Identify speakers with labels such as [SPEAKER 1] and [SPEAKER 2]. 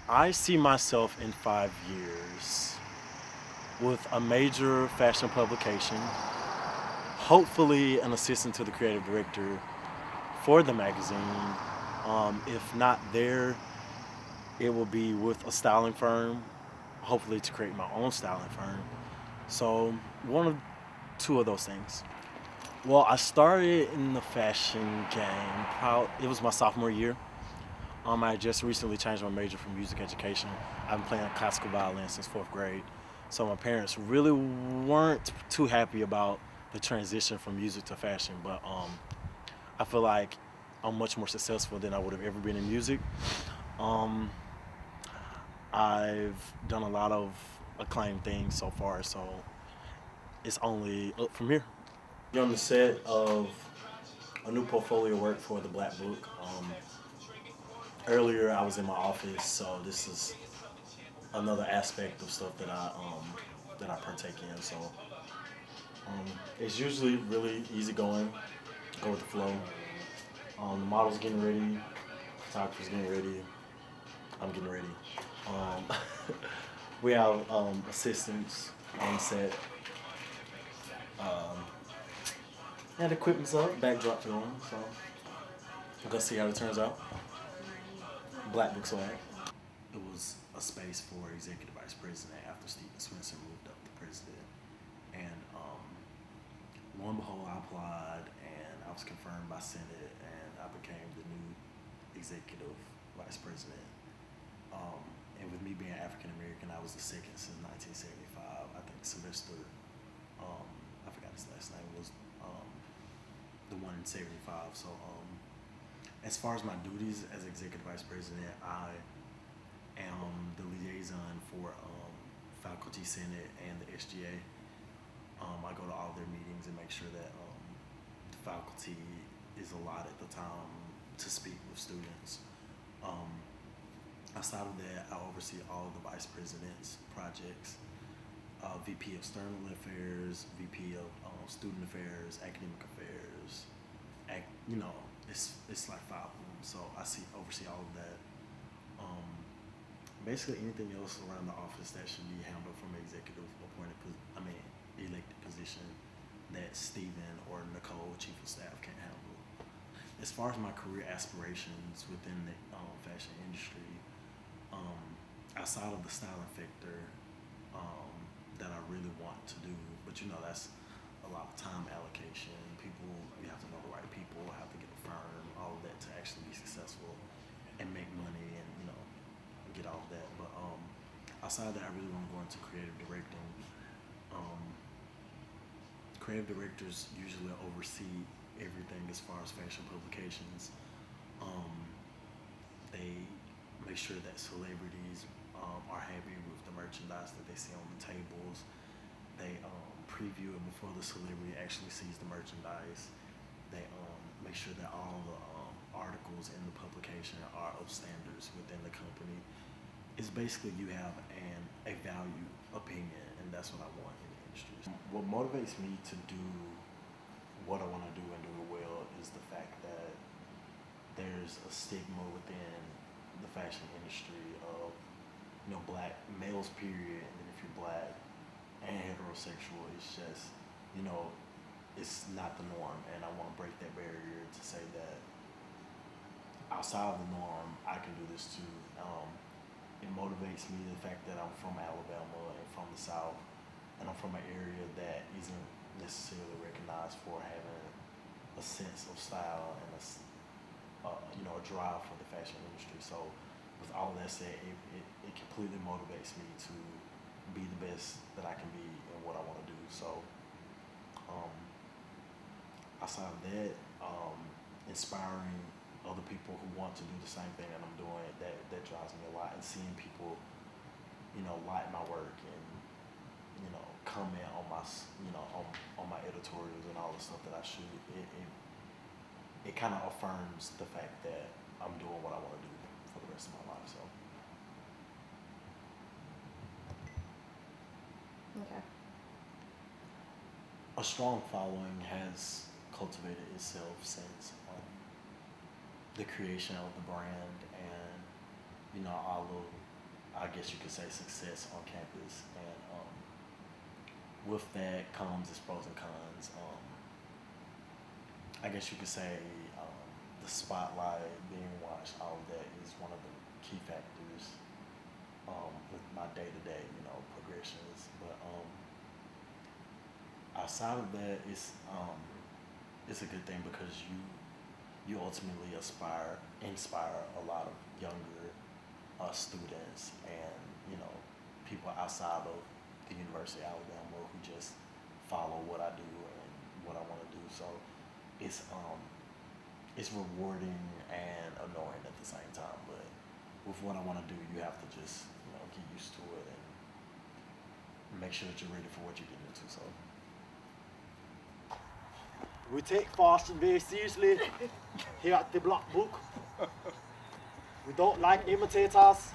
[SPEAKER 1] I see myself in 5 years with a major fashion publication, hopefully an assistant to the creative director for the magazine. If not there, it will be with a styling firm, hopefully to create my own styling firm. So one of two of those things. Well, I started in the fashion game. It was my sophomore year. I just recently changed my major from music education. I've been playing classical violin since fourth grade. So my parents really weren't too happy about the transition from music to fashion, but I feel like I'm much more successful than I would have ever been in music. Um, I've done a lot of acclaimed things so far, so it's only up from here. You're on the set of a new portfolio work for the Black Book. Earlier, I was in my office, so this is another aspect of stuff that I partake in. So it's usually really easy going, go with the flow. The model's getting ready, photographer's getting ready, I'm getting ready. Um, we have assistants on set, um, and equipment's up, backdrop's on, so we're gonna see how it turns out. Black Book swag. It was a space for executive vice president after Stephen Swenson moved up to president. And lo and behold, I applied and I was confirmed by Senate and I became the new executive vice president. And with me being African American, I was the second since 1975. I think Sylvester, I forgot his last name, was the one in 75. So as far as my duties as executive vice president, I am the liaison for faculty senate and the SGA. I go to all their meetings and make sure that the faculty is allotted the time to speak with students. Outside of that, I oversee all of the vice president's projects, VP of External Affairs, VP of Student Affairs, Academic Affairs. It's like 5 of them, so I oversee all of that. Basically anything else around the office that should be handled from an executive elected position that Stephen or Nicole, chief of staff, can't handle. As far as my career aspirations within the fashion industry, outside of the styling factor, that I really want to do, but that's a lot of time allocation. You have to know the right people, have to get a firm, all of that to actually be successful and make money and get all of that. But outside of that, I really want to go into creative directing. Creative directors usually oversee everything as far as fashion publications. They make sure that celebrities are happy with the merchandise that they see on the tables. They preview it before the celebrity actually sees the merchandise. They make sure that all the articles in the publication are of standards within the company. It's basically you have a value opinion, and that's what I want in the industry. What motivates me to do what I want to do and do it well is the fact that there's a stigma within the fashion industry of black males, period, and then if you're black and heterosexual, it's just it's not the norm, and I want to break that barrier to say that outside of the norm, I can do this too. It motivates me the fact that I'm from Alabama and from the South, and I'm from an area that isn't necessarily recognized for having a sense of style and a drive for the fashion industry. So with all that said, it completely motivates me to be the best that I can be in what I want to do. So outside of that, inspiring other people who want to do the same thing that I'm doing, that drives me a lot. And seeing people, like my work and, comment on my, on my editorials and all the stuff that I shoot, it kind of affirms the fact that I'm doing what I want to do for the rest of my life. So.
[SPEAKER 2] Okay.
[SPEAKER 1] A strong following has cultivated itself since the creation of the brand and all of I guess you could say, success on campus. And with that comes its pros and cons. I guess you could say the spotlight, being watched, all of that is one of the key factors with my day-to-day, progressions. But outside of that, it's a good thing because you ultimately inspire a lot of younger students and people outside of the University of Alabama who just follow what I do and what I want to do. So it's rewarding and annoying at the same time. But with what I want to do, you have to just get used to it and make sure that you're ready for what you're getting into. So
[SPEAKER 2] We take fashion very seriously here at the Black Book. We don't like imitators.